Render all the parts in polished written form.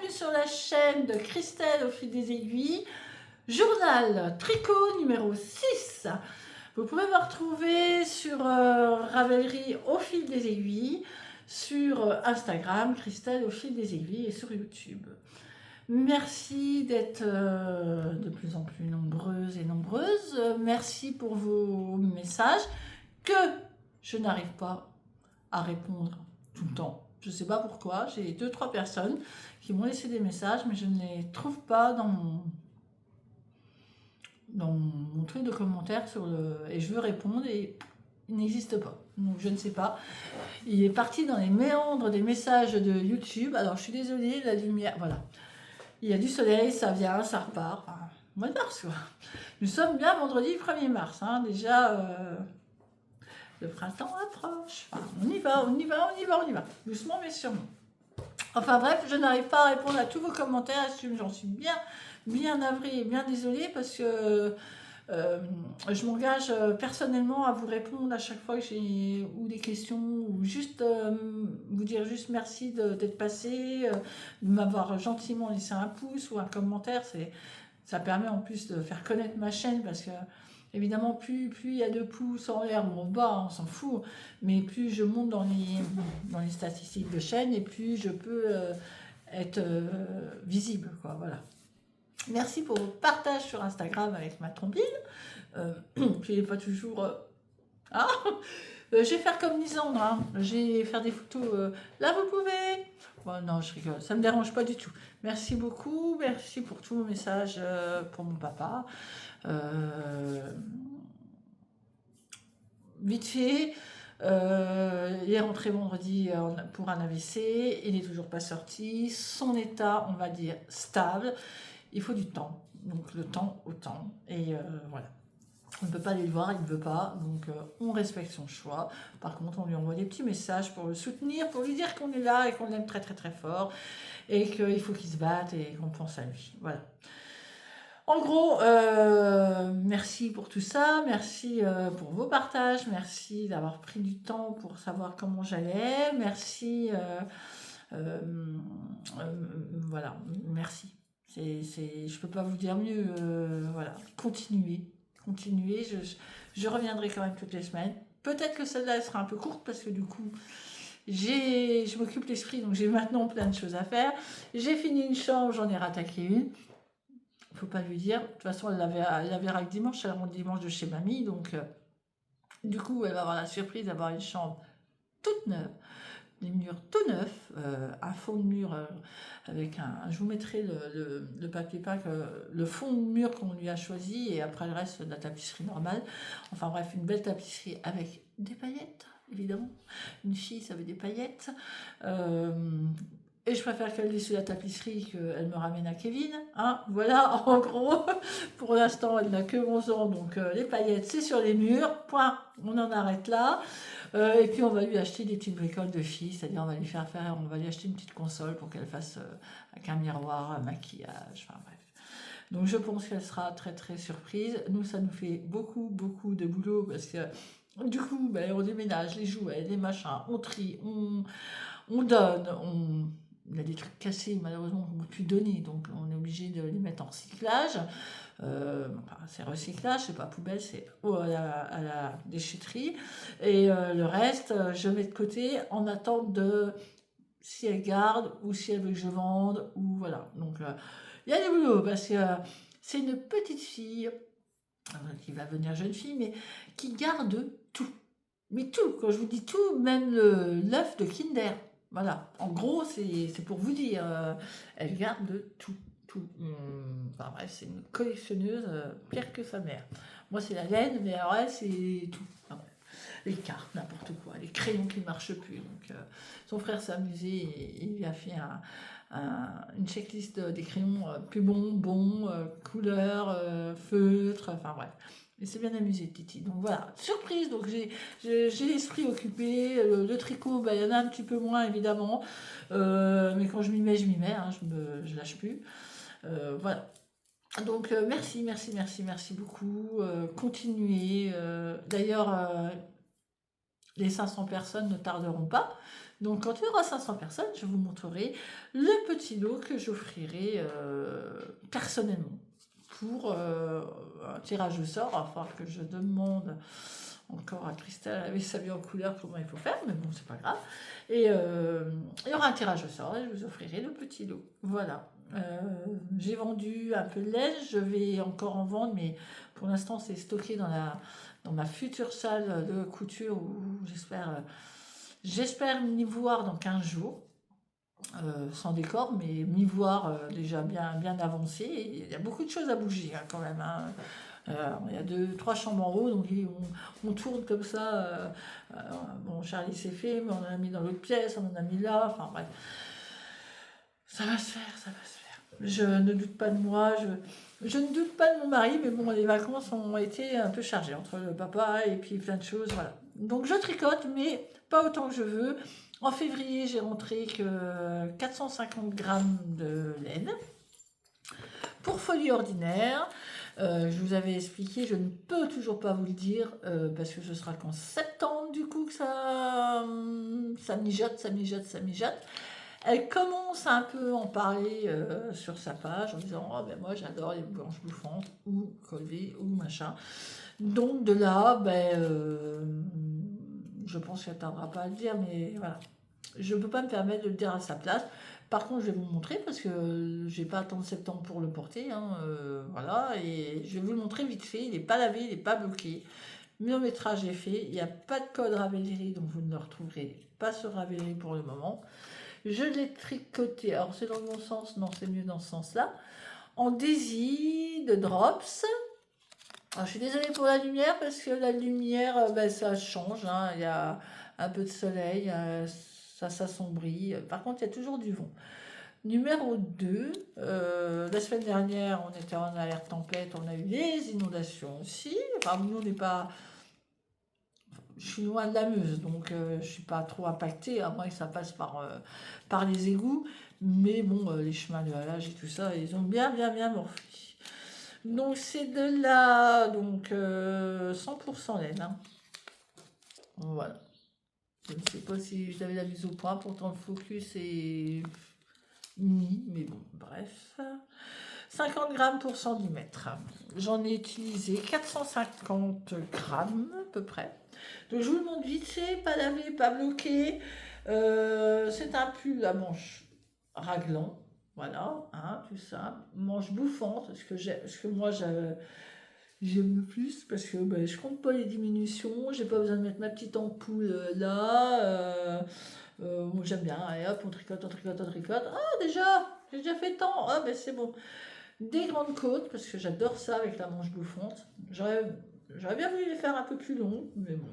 bienvenue sur la chaîne de Christelle au fil des aiguilles. Journal tricot numéro 6. Vous pouvez me retrouver sur Ravelry au fil des aiguilles, sur Instagram, Christelle au fil des aiguilles et sur YouTube. Merci d'être de plus en plus nombreuses et nombreuses. Merci pour vos messages que je n'arrive pas à répondre tout le temps. Je ne sais pas pourquoi. J'ai 2-3 personnes qui m'ont laissé des messages, mais je ne les trouve pas dans mon truc de commentaires et je veux répondre et il n'existe pas. Donc je ne sais pas. Il est parti dans les méandres des messages de YouTube. Alors je suis désolée, la lumière, voilà. Il y a du soleil, ça vient, ça repart. Enfin, mois de mars, quoi. Nous sommes bien vendredi 1er mars. Hein. Déjà, le printemps approche. Enfin, on y va. Doucement mais sûrement. Enfin bref, je n'arrive pas à répondre à tous vos commentaires. J'en suis bien navrée et bien désolée parce que je m'engage personnellement à vous répondre à chaque fois que j'ai ou des questions ou juste vous dire juste merci d'être passé, de m'avoir gentiment laissé un pouce ou un commentaire. Ça permet en plus de faire connaître ma chaîne parce que évidemment plus il y a de pouces en l'air ou en bas, on s'en fout, mais plus je monte dans les statistiques de chaîne et plus je peux être visible, quoi, voilà. Merci pour vos partages sur Instagram avec ma trombine. Je n'ai pas toujours... je vais faire comme Lisandre, hein. Je vais faire des photos. Là, vous pouvez. Bon, non, je rigole. Ça ne me dérange pas du tout. Merci beaucoup. Merci pour tous vos messages pour mon papa. Vite fait. Il est rentré vendredi pour un AVC. Il n'est toujours pas sorti. Son état, on va dire, stable. Il faut du temps, donc le temps au temps, et voilà. On ne peut pas aller le voir, il ne veut pas, donc on respecte son choix. Par contre, on lui envoie des petits messages pour le soutenir, pour lui dire qu'on est là et qu'on l'aime très très très fort, et qu'il faut qu'il se batte et qu'on pense à lui. Voilà. En gros, merci pour tout ça, merci pour vos partages, merci d'avoir pris du temps pour savoir comment j'allais, merci, voilà, merci. Je peux pas vous dire mieux, voilà, continuez, je reviendrai quand même toutes les semaines. Peut-être que celle-là elle sera un peu courte parce que du coup, je m'occupe l'esprit, donc j'ai maintenant plein de choses à faire. J'ai fini une chambre, j'en ai rattaqué une. Faut pas lui dire. De toute façon, elle la verra que dimanche, elle rentre dimanche de chez mamie, donc du coup, elle va avoir la surprise d'avoir une chambre toute neuve. Des murs tout neufs, un fond de mur avec je vous mettrai le papier peint, le fond de mur qu'on lui a choisi et après le reste de la tapisserie normale. Enfin bref, une belle tapisserie avec des paillettes, évidemment. Une fille, ça veut des paillettes. Et je préfère qu'elle dise sur la tapisserie qu'elle me ramène à Kevin. Hein, voilà, en gros, pour l'instant, elle n'a que 11 ans, donc les paillettes, c'est sur les murs. Point, on en arrête là. Et puis on va lui acheter des petites bricoles de filles, c'est-à-dire on va lui acheter une petite console pour qu'elle fasse avec un miroir, un maquillage, enfin bref. Donc je pense qu'elle sera très très surprise. Nous, ça nous fait beaucoup de boulot parce que du coup, on déménage les jouets, les machins, on trie, on donne, il y a des trucs cassés malheureusement qu'on ne peut plus donner, donc on est obligé de les mettre en recyclage. C'est recyclage, c'est pas poubelle, c'est à la déchetterie. Et le reste, je mets de côté en attente de si elle garde ou si elle veut que je vende, ou voilà. Donc il y a du boulot parce que c'est une petite fille qui va venir jeune fille, mais qui garde tout. Mais tout, quand je vous dis tout, même l'œuf de Kinder. Voilà, en gros, c'est pour vous dire, elle garde tout. Enfin bref, c'est une collectionneuse pire que sa mère. Moi, c'est la laine, mais alors elle, c'est tout. Enfin, bref. Les cartes, n'importe quoi, les crayons qui ne marchent plus. Donc, son frère s'est amusé et il lui a fait une checklist des crayons plus bons, couleurs, feutres, enfin bref. Il s'est bien amusé, Titi. Donc voilà, surprise. Donc j'ai l'esprit occupé. Le tricot, il y en a un petit peu moins, évidemment. Mais quand je m'y mets, hein, je lâche plus. Voilà. Donc merci beaucoup. Continuez. D'ailleurs, les 500 personnes ne tarderont pas, Donc quand il y aura 500 personnes, je vous montrerai le petit lot que j'offrirai personnellement pour un tirage au sort. Il va falloir que je demande encore à Christelle avec sa vie en couleur comment il faut faire, mais bon, c'est pas grave. Et il y aura un tirage au sort et je vous offrirai le petit lot. Voilà. J'ai vendu un peu de laine, je vais encore en vendre, mais pour l'instant c'est stocké dans ma future salle de couture où j'espère m'y voir dans 15 jours. Sans décor, mais m'y voir déjà bien avancé. Et il y a beaucoup de choses à bouger quand même. Hein. Il y a 2-3 chambres en haut, donc on tourne comme ça. Bon, Charlie s'est fait, mais on en a mis dans l'autre pièce, on en a mis là. Enfin bref, ça va se faire, ça va se faire. Je ne doute pas de moi, je ne doute pas de mon mari, mais bon, les vacances ont été un peu chargées entre le papa et puis plein de choses, voilà. Donc je tricote, mais pas autant que je veux. En février, j'ai rentré que 450 grammes de laine pour Folie Ordinaire. Je vous avais expliqué, je ne peux toujours pas vous le dire, parce que ce sera qu'en septembre, du coup, que ça mijote. Elle commence à un peu en parler sur sa page, en disant « Oh, ben moi, j'adore les blanches bouffantes, ou colvées, ou machin. » Donc, de là, je pense qu'elle ne tardera pas à le dire, mais voilà. Je ne peux pas me permettre de le dire à sa place. Par contre, je vais vous le montrer parce que je n'ai pas attendu septembre pour le porter. Hein, voilà, et je vais vous le montrer vite fait. Il n'est pas lavé, il n'est pas bloqué. Mon métrage est fait. Il n'y a pas de code Ravelry, donc vous ne le retrouverez pas sur Ravelry pour le moment. Je l'ai tricoté. Alors, c'est dans le bon sens? Non, c'est mieux dans ce sens-là. En Daisy de Drops. Alors, je suis désolée pour la lumière parce que la lumière, ça change. Hein. Il y a un peu de soleil, ça s'assombrit. Par contre, il y a toujours du vent. Numéro 2, la semaine dernière, on était en alerte tempête, on a eu des inondations aussi. Enfin, nous, on n'est pas... Je suis loin de la Meuse, donc je ne suis pas trop impactée, à moins que ça passe par les égouts. Mais bon, les chemins de halage et tout ça, ils ont bien morflé. Donc c'est de la 100% laine. Hein. Voilà. Je ne sais pas si j'avais la mise au point, pourtant le focus est mis, mais bon, bref. 50 grammes pour 110 mètres. J'en ai utilisé 450 grammes à peu près. Donc je vous le montre vite fait, pas lavé, pas bloqué. C'est un pull à manche raglan. Voilà, hein, tout ça. Manche bouffante, ce que moi j'aime le plus, parce que je compte pas les diminutions, j'ai pas besoin de mettre ma petite ampoule là. Moi j'aime bien, allez hop, on tricote. Ah déjà, j'ai déjà fait tant, ah ben c'est bon. Des grandes côtes, parce que j'adore ça avec la manche bouffante. J'aurais bien voulu les faire un peu plus longues, mais bon,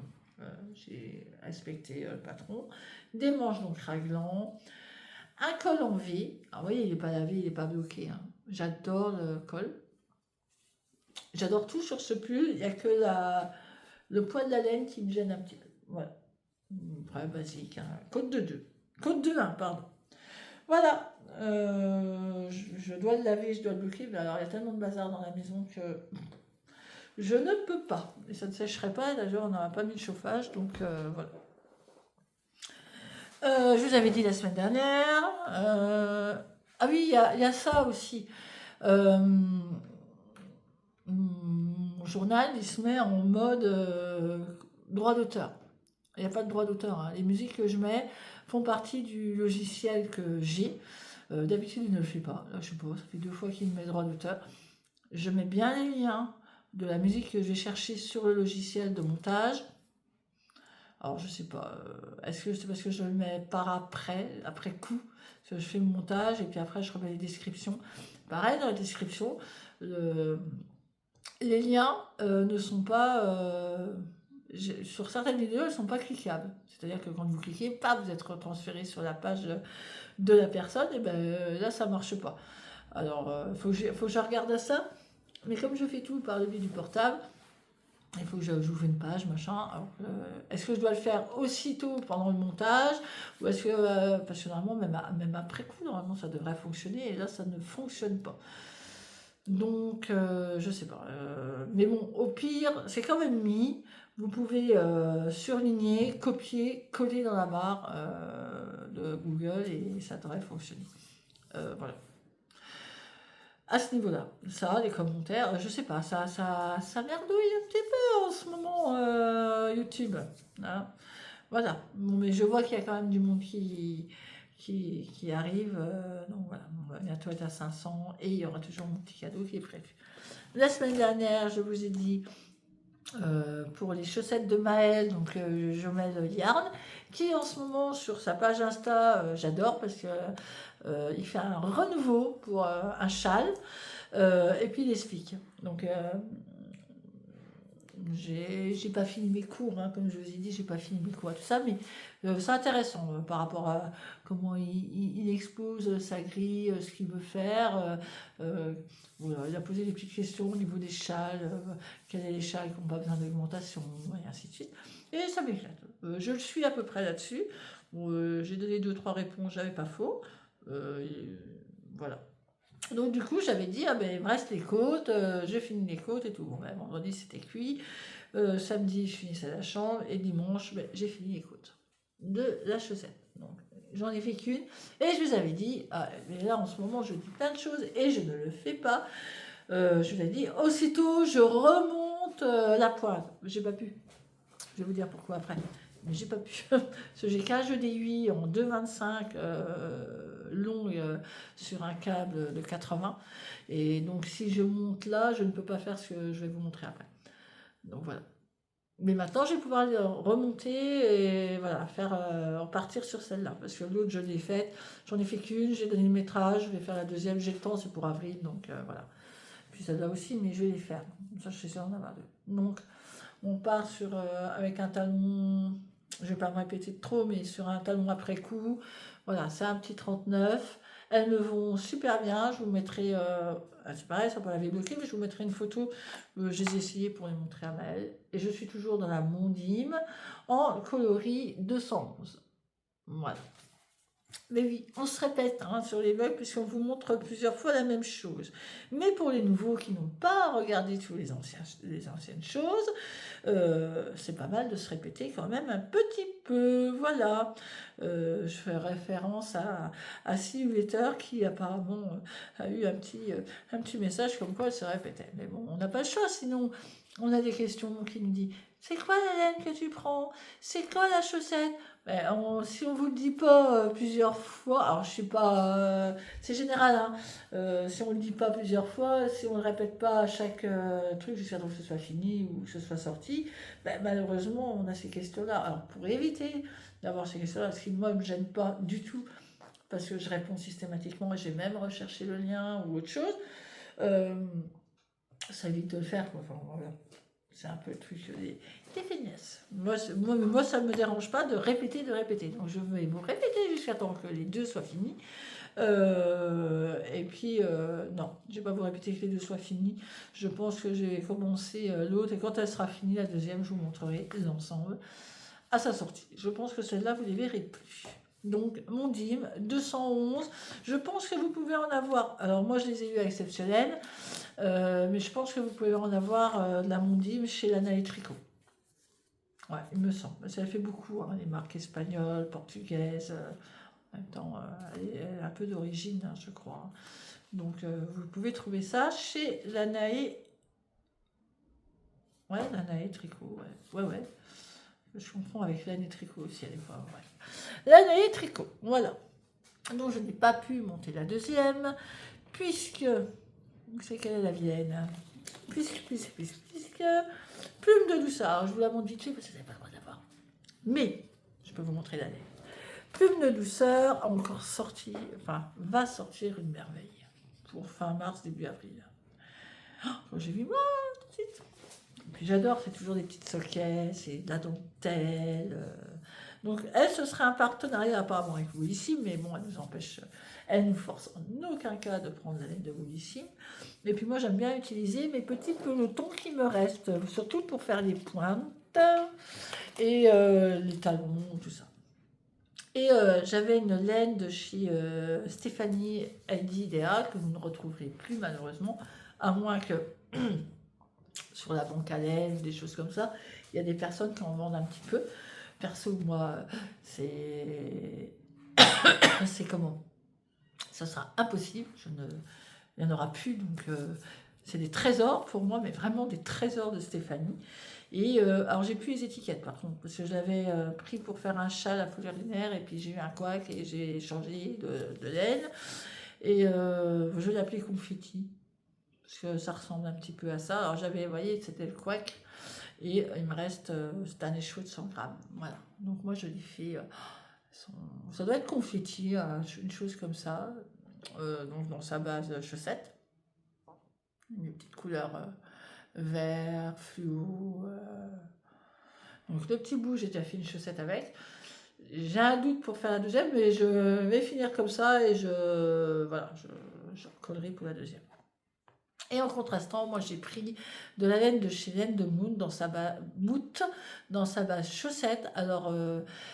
j'ai respecté le patron. Des manches donc raglan. Un col en V. Ah, vous voyez, il n'est pas lavé, il n'est pas bloqué. Hein. J'adore le col. J'adore tout sur ce pull. Il n'y a que le poids de la laine qui me gêne un petit peu. Voilà. Très basique. Hein. Côte de 2. Côte de 1, pardon. Voilà. Je dois le laver, je dois le bloquer. Mais alors, il y a tellement de bazar dans la maison que je ne peux pas. Et ça ne sécherait pas. D'ailleurs, on n'a pas mis le chauffage. Donc, voilà. Je vous avais dit la semaine dernière. Ah oui, il y a ça aussi. Mon journal, il se met en mode droit d'auteur. Il n'y a pas de droit d'auteur. Hein. Les musiques que je mets font partie du logiciel que j'ai. D'habitude, il ne le fait pas. Là, je sais pas, ça fait 2 fois qu'il me met droit d'auteur. Je mets bien les liens de la musique que je vais chercher sur le logiciel de montage. Alors, je sais pas, est-ce que c'est parce que je le mets après coup, que je fais le montage et puis après je remets les descriptions. Pareil, dans la description, les liens ne sont pas... sur certaines vidéos, elles ne sont pas cliquables. C'est-à-dire que quand vous cliquez, vous êtes retransféré sur la page de la personne, et là, ça ne marche pas. Alors, faut que je regarde ça. Mais comme je fais tout par le biais du portable, il faut que j'ouvre une page, machin. Est-ce que je dois le faire aussitôt pendant le montage ou est-ce que, parce que normalement, même après coup, normalement, ça devrait fonctionner et là, ça ne fonctionne pas. Donc, je sais pas. Mais bon, au pire, c'est quand même mis. Vous pouvez surligner, copier, coller dans la barre de Google et ça devrait fonctionner. Voilà. À ce niveau-là, ça, les commentaires, je sais pas, ça merdouille un petit peu en ce moment, YouTube. Hein. Voilà. Bon, mais je vois qu'il y a quand même du monde qui arrive. Donc voilà, on va bientôt être à 500 et il y aura toujours mon petit cadeau qui est prévu. La semaine dernière, je vous ai dit pour les chaussettes de Maël, donc Jomel Yarn, qui en ce moment sur sa page Insta, j'adore parce que il fait un renouveau pour un châle et puis il explique. Donc j'ai pas fini mes cours, hein, comme je vous ai dit, j'ai pas fini mes cours, tout ça, mais c'est intéressant par rapport à comment il expose sa grille, ce qu'il veut faire. Voilà, il a posé des petites questions au niveau des châles, quels sont les châles qui n'ont pas besoin d'augmentation, et ainsi de suite. Et ça m'éclate. Je le suis à peu près là-dessus. Bon, j'ai donné 2-3 réponses, j'avais pas faux. Voilà. Donc du coup j'avais dit, ah ben il me reste les côtes, je finis les côtes et tout. Bon ben vendredi c'était cuit, samedi je finissais la chambre et dimanche ben, j'ai fini les côtes de la chaussette. Donc j'en ai fait qu'une et je vous avais dit, ah, mais là en ce moment je dis plein de choses et je ne le fais pas. Je vous ai dit, aussitôt je remonte la pointe. J'ai pas pu. Je vais vous dire pourquoi après. Mais j'ai pas pu. Parce que j'ai qu'un jeu d'aiguille en 2,25 longue sur un câble de 80. Et donc si je monte là, je ne peux pas faire ce que je vais vous montrer après. Donc voilà. Mais maintenant, je vais pouvoir remonter et voilà, repartir sur celle-là. Parce que l'autre, je l'ai faite. J'en ai fait qu'une, j'ai donné le métrage, je vais faire la deuxième. J'ai le temps, c'est pour avril. Donc voilà. Puis celle-là aussi, mais je vais les faire. Ça, je suis sûre d'en avoir deux. Donc, on part avec un talon, je ne vais pas me répéter trop, mais sur un talon après coup. Voilà, c'est un petit 39. Elles me vont super bien. Je vous mettrai, c'est pareil, ça peut l'avait bloqué, mais je vous mettrai une photo. Je les ai essayées pour les montrer à Maëlle. Et je suis toujours dans la Mondim en coloris 211. Voilà. Mais oui, on se répète hein, sur les bugs puisqu'on vous montre plusieurs fois la même chose. Mais pour les nouveaux qui n'ont pas regardé tous les anciennes choses, c'est pas mal de se répéter quand même un petit peu. Voilà. Je fais référence à Simulator qui apparemment a eu un petit message comme quoi elle se répétait. Mais bon, on n'a pas le choix, sinon on a des questions qui nous disent c'est quoi la laine que tu prends? C'est quoi la chaussette? Si on vous le dit pas plusieurs fois, alors je sais pas, c'est général, hein, si on le dit pas plusieurs fois, si on le répète pas à chaque truc jusqu'à ce que ce soit fini ou que ce soit sorti, malheureusement on a ces questions-là. Alors pour éviter d'avoir ces questions-là, ce qui moi me gêne pas du tout, parce que je réponds systématiquement et j'ai même recherché le lien ou autre chose, ça évite de le faire quoi. Enfin, voilà. C'est un peu le truc des feignasses. Moi, ça ne me dérange pas de répéter. Donc, je vais vous répéter jusqu'à temps que les deux soient finis. Et puis, non, je ne vais pas vous répéter que les deux soient finis. Je pense que j'ai commencé l'autre et quand elle sera finie, la deuxième, je vous montrerai l'ensemble à sa sortie. Je pense que celle-là, vous ne les verrez plus. Donc, Mondim, 211. Je pense que vous pouvez en avoir. Alors, moi, je les ai eu à Exceptionnel. Mais je pense que vous pouvez en avoir de la Mondim chez Lana et Tricot. Ouais, il me semble. Ça fait beaucoup, hein, les marques espagnoles, portugaises. En même temps, elle est un peu d'origine, hein, je crois. Donc, vous pouvez trouver ça chez Lana et... Ouais, Lana et Tricot, ouais. Je comprends avec Lana et Tricot aussi à l'époque. Ouais. Lana et Tricot, voilà. Donc, je n'ai pas pu monter la deuxième, puisque... C'est quelle est la vilaine? Puisque plume de douceur. Je vous la montre vite fait parce que vous n'avez pas le droit d'avoir. Mais je peux vous montrer la lettre. Plume de douceur a encore sorti, enfin va sortir une merveille pour fin mars début avril. Quand j'ai vu moi tout de suite. Et puis j'adore, c'est toujours des petites sockets, c'est de la dentelle. Donc elle, ce serait un partenariat apparemment avec Woolissime, mais bon, elle nous empêche, elle nous force en aucun cas de prendre la laine de Woolissime. Et puis moi, j'aime bien utiliser mes petits pelotons qui me restent, surtout pour faire les pointes et les talons, tout ça. Et j'avais une laine de chez Stéphanie Heidi Idea que vous ne retrouverez plus malheureusement, à moins que sur la banque à laine, des choses comme ça. Il y a des personnes qui en vendent un petit peu. Perso, moi, c'est comment? Ça sera impossible. Il n'y en aura plus. Donc, c'est des trésors pour moi, mais vraiment des trésors de Stéphanie. Et alors, j'ai plus les étiquettes par contre, parce que je l'avais pris pour faire un châle à fourrure lunaire, et puis j'ai eu un couac et j'ai changé de laine. Et je l'appelais confetti, parce que ça ressemble un petit peu à ça. Alors, j'avais, vous voyez, c'était le couac. Et il me reste cette année chaud de 100 grammes. Voilà. Donc moi, je lui fais... ça doit être confetti, une chose comme ça. Donc dans sa base chaussette. Une petite couleur vert, fluo. Donc le petit bout, j'ai déjà fait une chaussette avec. J'ai un doute pour faire la deuxième, mais je vais finir comme ça et voilà, je recollerai pour la deuxième. Et en contrastant, moi j'ai pris de la laine de chez Laine de Mout dans sa base chaussette. Alors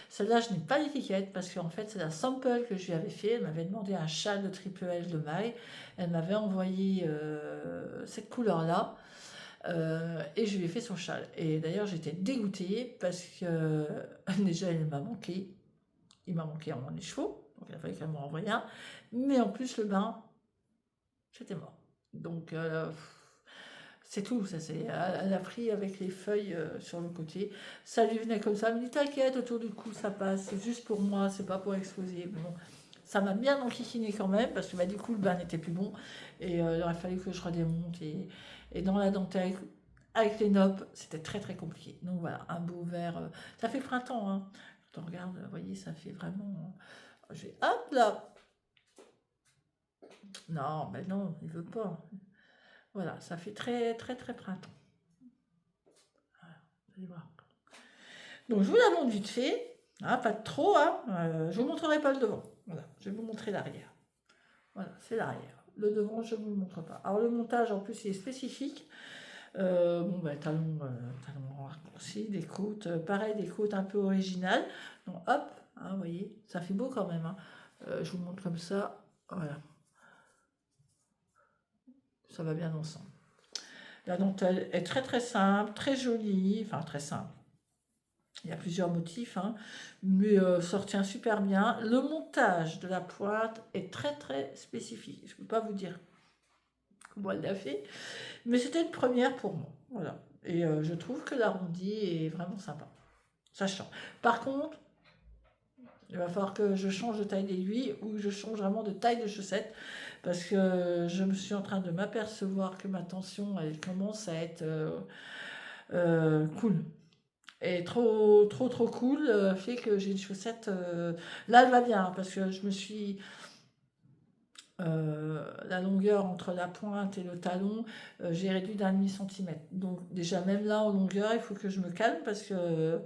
celle-là, je n'ai pas l'étiquette parce qu'en fait c'est la sample que je lui avais fait. Elle m'avait demandé un châle de triple L de maille. Elle m'avait envoyé cette couleur-là et je lui ai fait son châle. Et d'ailleurs j'étais dégoûtée parce que déjà il m'a manqué. Il m'a manqué en les chevaux, donc il a fallu qu'elle m'en envoie un. Mais en plus le bain, c'était mort. Donc, c'est tout. Ça, elle a pris avec les feuilles sur le côté. Ça lui venait comme ça. Elle me dit, t'inquiète, autour du cou, ça passe. C'est juste pour moi, c'est pas pour exposer. Bon, ça m'a bien enquiquiné quand même, parce que bah, du coup, le bain n'était plus bon. Et il aurait fallu que je redémonte. Et dans la dentelle, avec les noppes, c'était très très compliqué. Donc voilà, un beau vert. Ça fait printemps, hein. Quand on regarde, vous voyez, ça fait vraiment... Hop là. Non, mais non, il veut pas. Voilà, ça fait très très très printemps. Voilà, vous allez voir. Donc je vous la montre vite fait, hein, pas de trop, hein. Je vous montrerai pas le devant. Voilà, je vais vous montrer l'arrière. Voilà, c'est l'arrière. Le devant, je ne vous le montre pas. Alors le montage en plus il est spécifique. Bon ben talons raccourcis, des côtes, pareil, des côtes un peu originales. Donc hop, hein, vous voyez, ça fait beau quand même, hein. Je vous montre comme ça, voilà. Ça va bien ensemble. La dentelle est très très simple, très jolie, enfin très simple. Il y a plusieurs motifs, hein, mais ça retient super bien. Le montage de la pointe est très très spécifique. Je ne peux pas vous dire comment elle l'a fait, mais c'était une première pour moi. Voilà. Et je trouve que l'arrondi est vraiment sympa. Ça change. Par contre, il va falloir que je change de taille d'aiguille ou que je change vraiment de taille de chaussette parce que je me suis en train de m'apercevoir que ma tension, elle commence à être cool. Et trop cool fait que j'ai une chaussette. Là, elle va bien parce que je me suis. La longueur entre la pointe et le talon, j'ai réduit d'1,5 cm. Donc, déjà, même là en longueur, il faut que je me calme parce que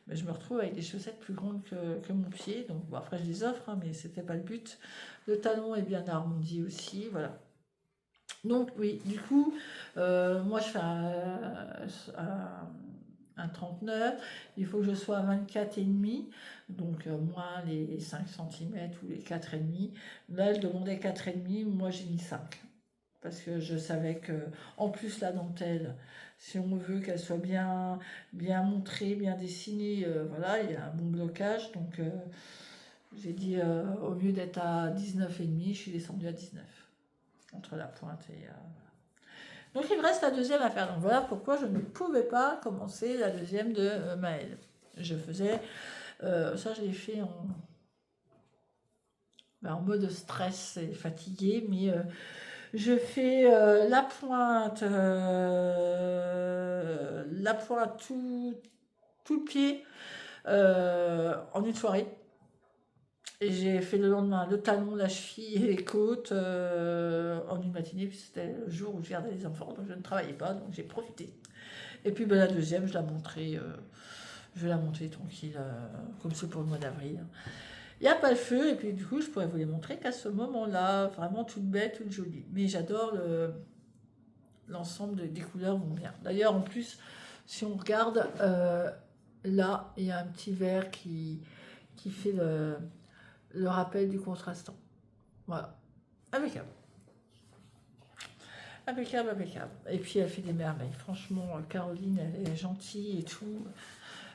je me retrouve avec des chaussettes plus grandes que mon pied. Donc, bon, après, je les offre, hein, mais c'était pas le but. Le talon est bien arrondi aussi. Voilà. Donc, oui, du coup, moi, je fais un 39, il faut que je sois à 24,5, donc moins les 5 cm ou les 4,5. Là, elle demandait 4,5, moi j'ai mis 5. Parce que je savais que, en plus, la dentelle, si on veut qu'elle soit bien montrée, bien dessinée, voilà, il y a un bon blocage. Donc, j'ai dit, au lieu d'être à 19,5, je suis descendue à 19, entre la pointe et... Donc il me reste la deuxième à faire. Donc voilà pourquoi je ne pouvais pas commencer la deuxième de Maëlle. Je faisais, ça je l'ai fait en mode stress et fatigué, mais je fais la pointe tout le pied en une soirée. Et j'ai fait le lendemain le talon, la cheville et les côtes en une matinée, puis c'était le jour où je gardais les enfants, donc je ne travaillais pas, donc j'ai profité. Et puis ben, la deuxième, je vais la montrer tranquille, comme c'est pour le mois d'avril. Il n'y a pas le feu, et puis du coup, je pourrais vous les montrer qu'à ce moment-là, vraiment toute belle, toute jolie. Mais j'adore l'ensemble des couleurs vont bien. D'ailleurs, en plus, si on regarde, là, il y a un petit vert qui fait le rappel du contrastant. Voilà. Impeccable. impeccable, impeccable. Et puis elle fait des merveilles. Franchement, Caroline, elle est gentille et tout.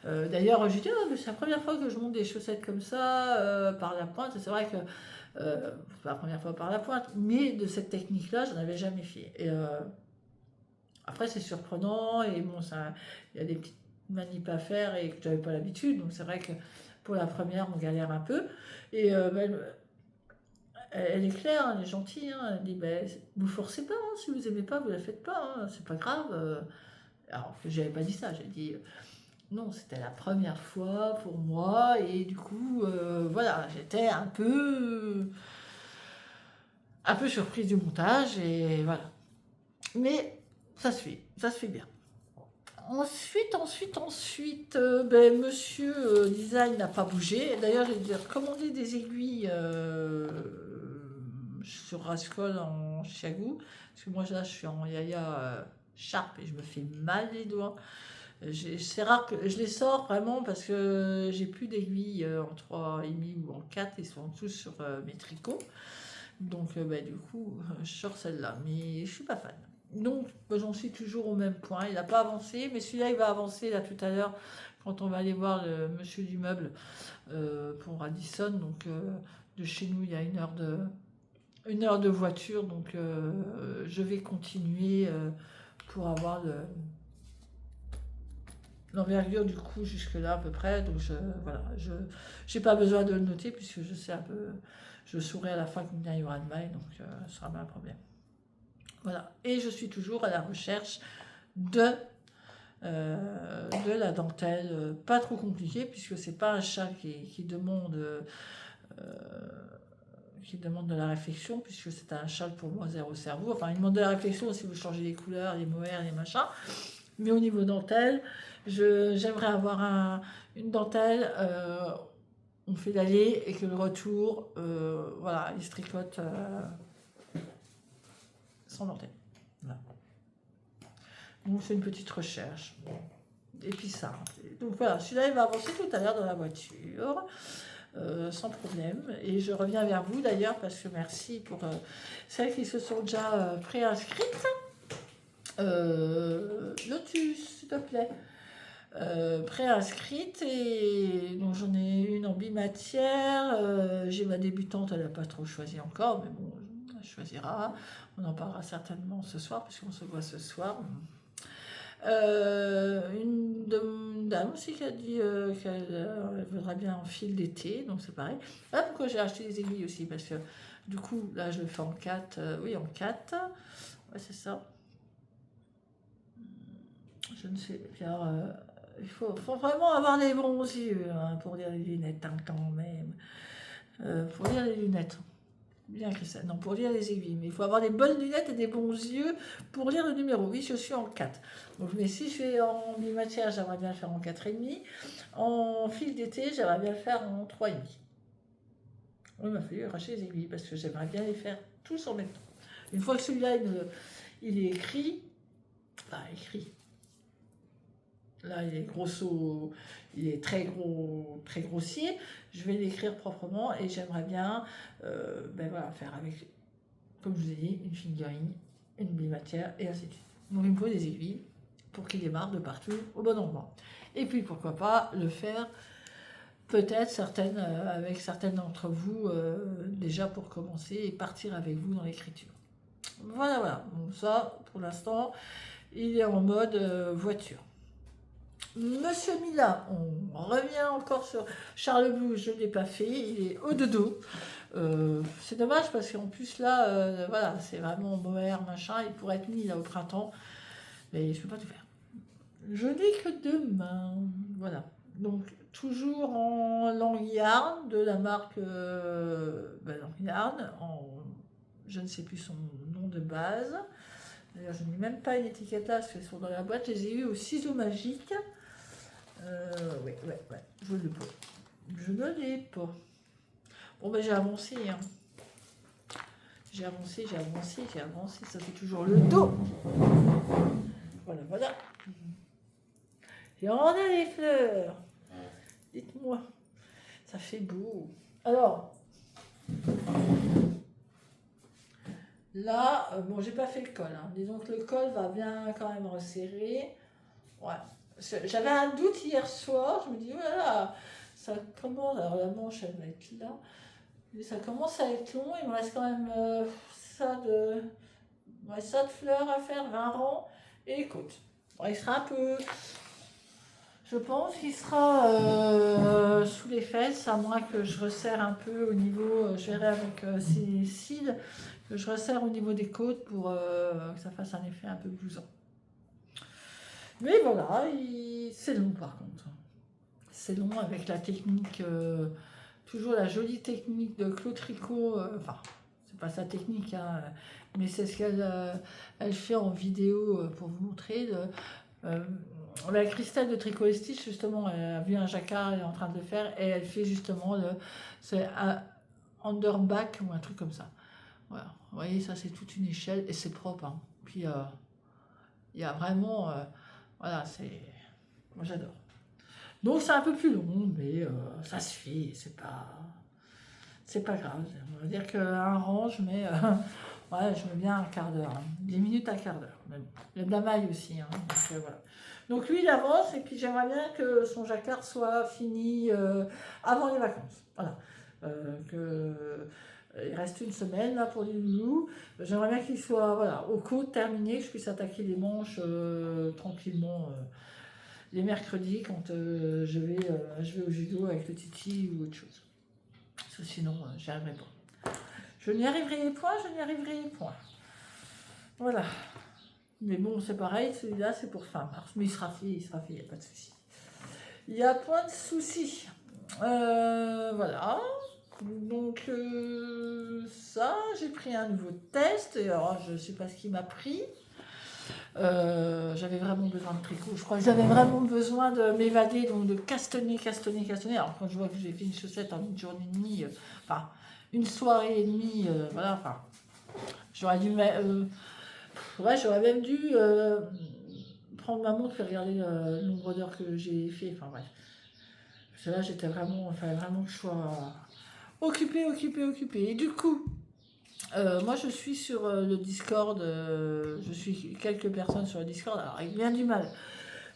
D'ailleurs, je dis, oh, c'est la première fois que je monte des chaussettes comme ça, par la pointe. Et c'est vrai que c'est pas la première fois par la pointe, mais de cette technique-là, je n'en avais jamais fait. Et après, c'est surprenant, et bon, il y a des petites manips à faire et que je n'avais pas l'habitude. Donc c'est vrai que pour la première, on galère un peu. Et elle est claire, elle est gentille. Hein, elle dit, ben, vous forcez pas, hein, si vous aimez pas, vous la faites pas, hein, c'est pas grave. Alors que j'avais pas dit ça, j'ai dit non, c'était la première fois pour moi, et du coup, voilà, j'étais un peu surprise du montage, et voilà. Mais ça se fait bien. Ensuite, ben, monsieur Design n'a pas bougé. D'ailleurs, j'ai recommandé des aiguilles sur Rascol en Chiagou. Parce que moi, là, je suis en Yaya Sharp et je me fais mal les doigts. C'est rare que je les sors vraiment parce que j'ai plus d'aiguilles en 3,5 ou en 4. Ils sont tous sur mes tricots. Donc, bah, du coup, je sors celle-là. Mais je suis pas fan. Donc, j'en suis toujours au même point. Il n'a pas avancé, mais celui-là, il va avancer là tout à l'heure quand on va aller voir le monsieur du meuble pour Radisson. Donc, de chez nous, il y a une heure de voiture. Donc, je vais continuer pour avoir l'envergure du coup jusque-là à peu près. Donc, voilà, je n'ai pas besoin de le noter puisque je sais un peu. Je saurai à la fin combien il y aura de mailles, donc ce sera pas un problème. Voilà. Et je suis toujours à la recherche de la dentelle, pas trop compliquée, puisque c'est pas un châle qui demande de la réflexion, puisque c'est un châle pour moi zéro cerveau. Enfin, il demande de la réflexion si vous changez les couleurs, les mohair, les machins. Mais au niveau dentelle, j'aimerais avoir une dentelle. On fait l'aller et que le retour, voilà, il se tricote sans dentelle. Voilà. Donc c'est une petite recherche. Et puis ça. Donc voilà, celui-là il va avancer tout à l'heure dans la voiture, sans problème. Et je reviens vers vous d'ailleurs parce que merci pour celles qui se sont déjà préinscrites. Lotus, s'il te plaît. Préinscrite, et donc j'en ai une en bimatière. J'ai ma débutante, elle n'a pas trop choisi encore, mais bon, elle choisira. On en parlera certainement ce soir, puisqu'on se voit ce soir. Une dame aussi qui a dit qu'elle voudrait bien en fil d'été, donc c'est pareil. Voilà pourquoi j'ai acheté des aiguilles aussi, parce que du coup, là je le fais en 4. Oui, en 4. Ouais, c'est ça. Je ne sais pas. Alors, il faut vraiment avoir les bons yeux hein, pour lire les lunettes, hein, quand même. Pour lire les lunettes. Bien que ça. Non, pour lire les aiguilles. Mais il faut avoir des bonnes lunettes et des bons yeux pour lire le numéro. Oui, je suis en 4. Donc, mais si je fais en bimatière, j'aimerais bien le faire en 4,5. En fil d'été, j'aimerais bien le faire en 3,5. Oui, il m'a fallu arracher les aiguilles parce que j'aimerais bien les faire tous en même temps. Une fois que celui-là, il est écrit. Enfin, écrit. Là, il est très gros, très grossier. Je vais l'écrire proprement et j'aimerais bien ben voilà, faire avec, comme je vous ai dit, une fingering, une bimatière et ainsi de suite. Donc, il me faut des aiguilles pour qu'il démarre de partout au bon endroit. Et puis, pourquoi pas le faire peut-être avec certaines d'entre vous déjà pour commencer et partir avec vous dans l'écriture. Voilà, voilà. Donc, ça, pour l'instant, il est en mode voiture. Monsieur Mila, on revient encore sur Charles Blue, je ne l'ai pas fait, il est au dodo. C'est dommage parce qu'en plus là, voilà, c'est vraiment mohair, machin, il pourrait être mis là au printemps, mais je ne peux pas tout faire. Je n'ai que 2 mains, voilà. Donc toujours en langue yarn de la marque langue yarn, je ne sais plus son nom de base. D'ailleurs, je n'ai même pas une étiquette là parce qu'elles sont dans la boîte, je les ai eues au ciseau magique. Oui, je l'ai pas. Je ne l'ai pas. Bon, ben j'ai avancé. Hein. J'ai avancé. Ça fait toujours le dos. Voilà. Et on a les fleurs. Dites-moi. Ça fait beau. Alors. Là, bon, j'ai pas fait le col, hein. Disons que le col va bien quand même resserrer. Ouais. J'avais un doute hier soir, je me dis, voilà, ça commence, alors la manche elle va être là, mais ça commence à être long, il me reste quand même ça de, ouais, ça de fleurs à faire, 20 rangs, et écoute, bon, il sera un peu, je pense qu'il sera sous les fesses, à moins que je resserre un peu au niveau, je verrai avec ces cils, que je resserre au niveau des côtes pour que ça fasse un effet un peu blouson. Mais voilà, c'est long par contre. C'est long avec la technique, toujours la jolie technique de Claude Tricot. Enfin, c'est pas sa technique, hein, mais c'est ce qu'elle elle fait en vidéo pour vous montrer. La Christelle de Tricot et Stitch, justement, elle a vu un jacquard, elle est en train de le faire et elle fait justement c'est un underback ou un truc comme ça. Voilà. Vous voyez, ça c'est toute une échelle et c'est propre, hein. Puis il y a vraiment. Voilà, c'est. Moi j'adore. Donc c'est un peu plus long, mais ça se fait, c'est pas grave. On va dire qu'un rang, je mets, ouais, je mets bien un quart d'heure, hein. 10 minutes, un quart d'heure. Mais bon, il y a de la maille aussi, hein, donc, voilà. Donc lui, il avance, et puis j'aimerais bien que son jacquard soit fini avant les vacances. Voilà. Il reste une semaine là pour les loulous. J'aimerais bien qu'il soit voilà, au côtes terminé, que je puisse attaquer les manches tranquillement. Les mercredis quand je vais au judo avec le Titi ou autre chose. Parce que sinon, j'y arriverai pas. Je n'y arriverai point. Voilà. Mais bon, c'est pareil, celui-là, c'est pour fin mars. Mais il sera fait, il n'y a pas de souci. Il n'y a point de souci. Voilà. Donc, ça, j'ai pris un nouveau test. Et alors, je ne sais pas ce qui m'a pris. J'avais vraiment besoin de tricot. Je crois que j'avais vraiment besoin de m'évader, donc de castonner. Alors quand je vois que j'ai fait une chaussette en une journée et demie, enfin une soirée et demie, voilà, enfin j'aurais dû, ouais, j'aurais même dû prendre ma montre et regarder le nombre d'heures que j'ai fait. Enfin bref, parce que là j'étais vraiment, il fallait vraiment que je sois occupée. Et du coup. Moi, je suis sur le Discord, je suis quelques personnes sur le Discord, alors avec bien du mal.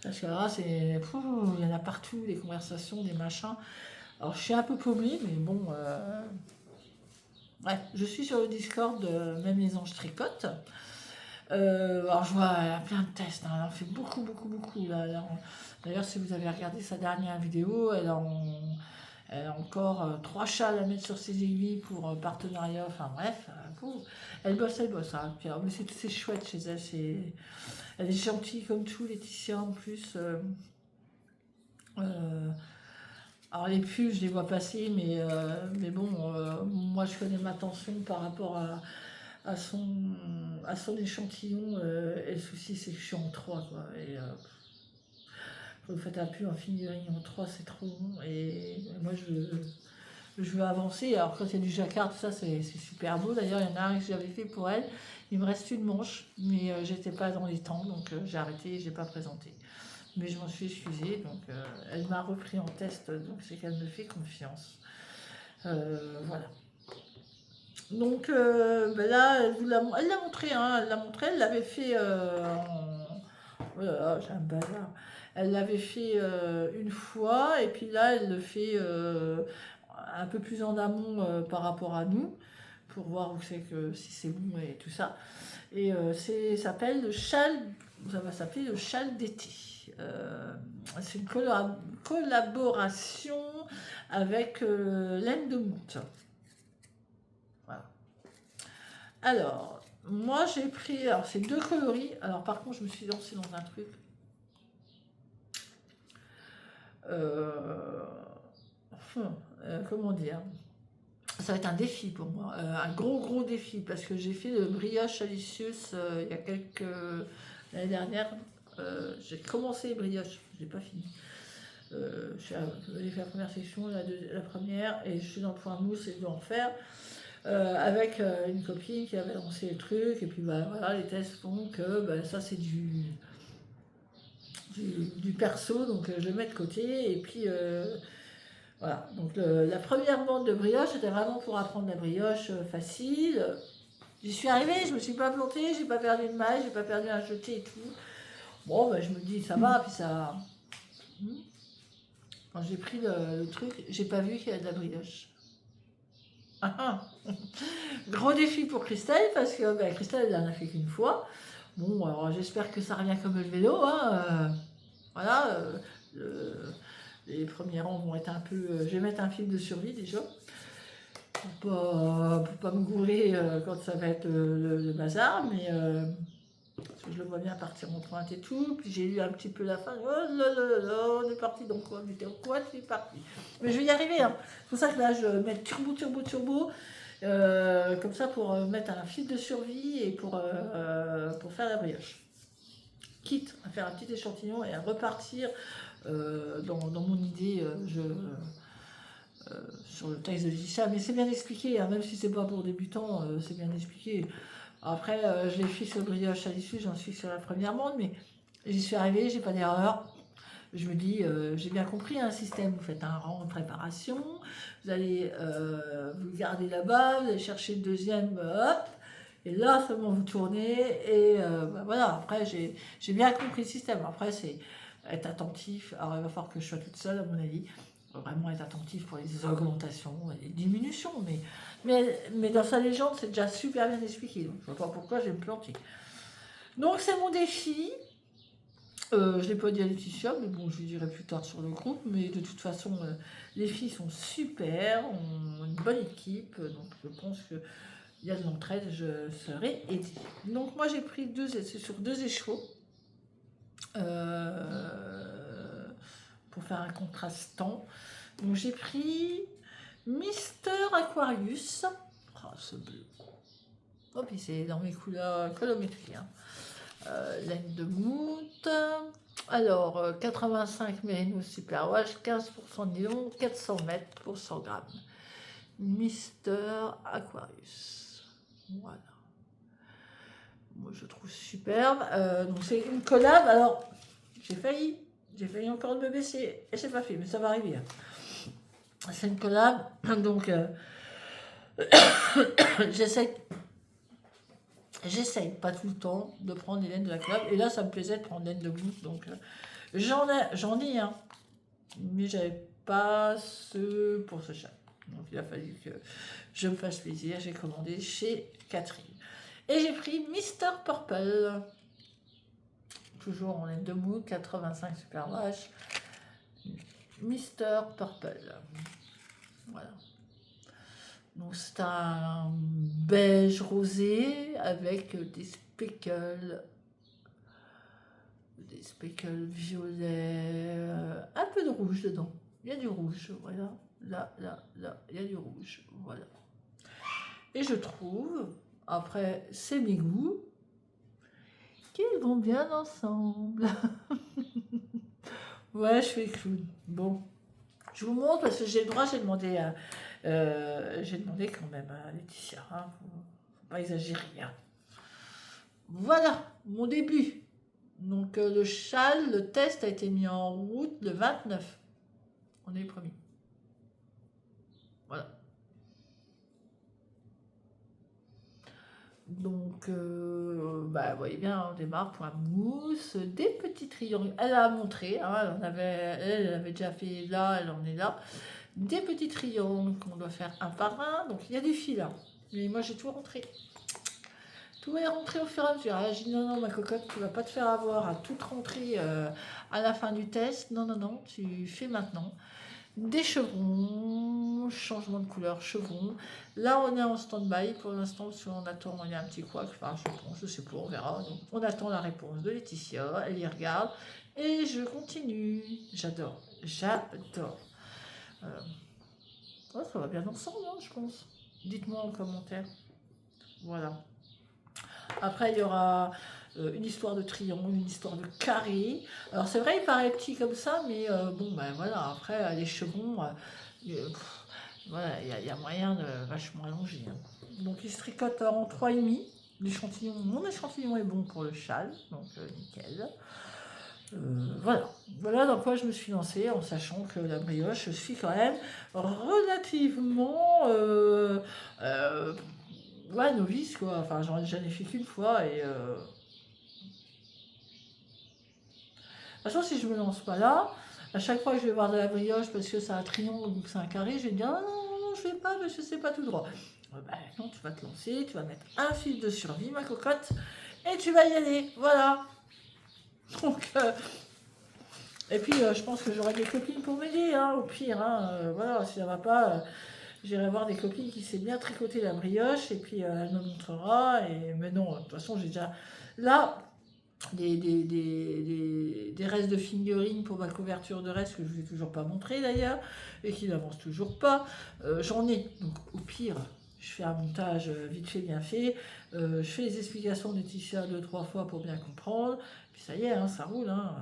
Parce que là, il y en a partout, des conversations, des machins. Alors, je suis un peu paumée, mais bon. Ouais, je suis sur le Discord de Même les anges tricotent. Alors, je vois, elle a plein de tests, hein, elle en fait beaucoup. Là. D'ailleurs, si vous avez regardé sa dernière vidéo, elle a encore 3 châles à mettre sur ses aiguilles pour partenariat, enfin bref, elle bosse, hein. Puis, alors, mais c'est chouette chez elle, elle est gentille comme tout, Laetitia en plus. Alors les pubs, je les vois passer, mais bon, moi je connais ma tension par rapport à son échantillon, et le souci c'est que je suis en 3 quoi. Et quand vous faites un pub en figurine en 3 c'est trop long, et moi je veux avancer. Alors quand il y a du jacquard, tout ça, c'est super beau. D'ailleurs, il y en a un que j'avais fait pour elle. Il me reste une manche, mais j'étais pas dans les temps, donc j'ai arrêté et j'ai pas présenté. Mais je m'en suis excusée, donc elle m'a repris en test, donc c'est qu'elle me fait confiance. Voilà. Donc ben là, elle l'a montré, hein, elle l'avait fait oh là là, j'ai un bazar. Elle l'avait fait une fois, et puis là, elle le fait un peu plus en amont par rapport à nous, pour voir où c'est que si c'est bon et tout ça. Et s'appelle le châle, ça va s'appeler le châle d'été. C'est une collaboration avec Laine de Monte. Voilà. Alors, moi j'ai pris, alors c'est 2 coloris. Alors par contre, je me suis lancée dans un truc. Comment dire, ça va être un défi pour moi, un gros défi, parce que j'ai fait le brioche Alicius il y a l'année dernière. J'ai commencé les brioches, je n'ai pas fini. J'ai fait la première section, la première, et je suis dans le point mousse et je dois en faire. Avec une copine qui avait lancé le truc, et puis bah, voilà, les tests font que bah, ça c'est du perso, donc je le mets de côté, et puis voilà. Donc la première bande de brioche, c'était vraiment pour apprendre la brioche facile. J'y suis arrivée, je me suis pas plantée, j'ai pas perdu de maille, j'ai pas perdu un jeté et tout. Bon, je me dis, ça va, puis ça... Quand j'ai pris le truc, j'ai pas vu qu'il y avait de la brioche. Ah, ah. Gros défi pour Christelle, parce que Christelle, elle en a fait qu'une fois. Bon, alors j'espère que ça revient comme le vélo. Hein, voilà, les premiers rangs vont être un peu... je vais mettre un film de survie déjà, pour pas me gourer quand ça va être le bazar, mais parce que je le vois bien partir en pointe et tout. Puis j'ai lu un petit peu la fin. Oh là là là là, on est parti dans quoi? On était en quoi? C'est parti. Mais je vais y arriver. Hein. C'est pour ça que là, je mets turbo. Comme ça pour mettre un fil de survie et pour faire la brioche. Quitte à faire un petit échantillon et à repartir dans mon idée sur le texte de Laetitia. Mais c'est bien expliqué, hein, même si c'est pas pour débutants, c'est bien expliqué. Après, je l'ai fait sur brioche à l'issue, j'en suis sur la première monde, mais j'y suis arrivée, j'ai pas d'erreur. Je me dis, j'ai bien compris un système, vous faites un rang de préparation, vous allez vous garder là-bas, vous allez chercher le deuxième, hop, et là seulement vous tournez, et voilà, après j'ai bien compris le système. Après, c'est être attentif, alors il va falloir que je sois toute seule à mon avis, vraiment être attentif pour les augmentations et les diminutions, mais dans sa légende, c'est déjà super bien expliqué, donc je ne vois pas pourquoi je vais me planter. Donc c'est mon défi. Je ne l'ai pas dit à Laetitia, mais bon, je lui dirai plus tard sur le groupe. Mais de toute façon, les filles sont super, ont une bonne équipe, donc je pense qu'il y a de l'entraide, je serai aidée. Donc moi, j'ai pris sur deux échauds pour faire un contrastant. Donc j'ai pris Mister Aquarius. Oh, ce bleu. Oh, puis c'est dans mes couleurs colorimétrie. Hein. Laine de moute. Alors, 85 mérino superwash, 15% de nylon, 400 mètres pour 100 grammes. Mister Aquarius. Voilà. Moi, je trouve superbe. Donc, c'est une collab. Alors, j'ai failli encore me baisser. Et c'est pas fait, mais ça va arriver. C'est une collab. Donc, j'essaye pas tout le temps de prendre les laines de la collab. Et là, ça me plaisait de prendre laine de moute. Donc, j'en ai un. Mais j'avais pas ce pour ce chat. Donc, il a fallu que je me fasse plaisir. J'ai commandé chez Catherine. Et j'ai pris Mister Purple. Toujours en laine de moute, 85 superwash. Mister Purple. Voilà. Donc c'est un beige rosé avec des speckles violets, un peu de rouge dedans. Il y a du rouge, voilà. Là, il y a du rouge, voilà. Et je trouve, après, c'est mes goûts, qu'ils vont bien ensemble. Ouais, je fais clown. Bon, je vous montre parce que j'ai le droit, j'ai demandé quand même à Laetitia, hein, faut pas exagérer. Hein. Voilà, mon début. Donc le châle, le test a été mis en route le 29. On est le premier. Voilà. Donc, vous voyez bien, on démarre pour la mousse, des petits triangles. Elle a montré, hein, elle avait déjà fait là, elle en est là. Des petits triangles qu'on doit faire un par un. Donc, il y a du fil. Hein. Mais moi, j'ai tout rentré. Tout est rentré au fur et à mesure. J'ai dit non, ma cocotte, tu vas pas te faire avoir à tout rentrer à la fin du test. Non, tu fais maintenant. Des chevrons, changement de couleur, chevrons. Là, on est en stand-by pour l'instant, parce qu'on attend, il y a un petit couac, enfin, je sais pas, on verra. Donc, on attend la réponse de Laetitia, elle y regarde, et je continue. J'adore. Oh, ça va bien ensemble, hein, je pense. Dites-moi en commentaire. Voilà. Après, il y aura une histoire de triangle, une histoire de carré. Alors, c'est vrai, il paraît petit comme ça, mais voilà. Après, les chevrons, voilà, il y a moyen de vachement allonger. Hein. Donc, il se tricote en 3,5. L'échantillon, mon échantillon est bon pour le châle, donc nickel. Voilà dans quoi je me suis lancée, en sachant que la brioche, je suis quand même relativement ouais, novice, quoi. Enfin, j'en ai fait qu'une fois, et... De toute façon, si je me lance pas là, à chaque fois que je vais voir de la brioche, parce que c'est un triangle ou que c'est un carré, je vais dire, ah non, non, non, je vais pas, parce que c'est pas tout droit. Ben non, tu vas te lancer, tu vas mettre un fil de survie, ma cocotte, et tu vas y aller, voilà. Donc, et puis, je pense que j'aurai des copines pour m'aider, hein, au pire, hein, voilà, si ça va pas, j'irai voir des copines qui savent bien tricoter la brioche, et puis elle me montrera, mais non, de toute façon, j'ai déjà, là, des restes de fingering pour ma couverture de reste que je ne vous ai toujours pas montré d'ailleurs, et qui n'avancent toujours pas, j'en ai, donc au pire, je fais un montage vite fait, bien fait, je fais les explications des t-shirts 2-3 fois pour bien comprendre, puis ça y est, hein, ça roule, hein.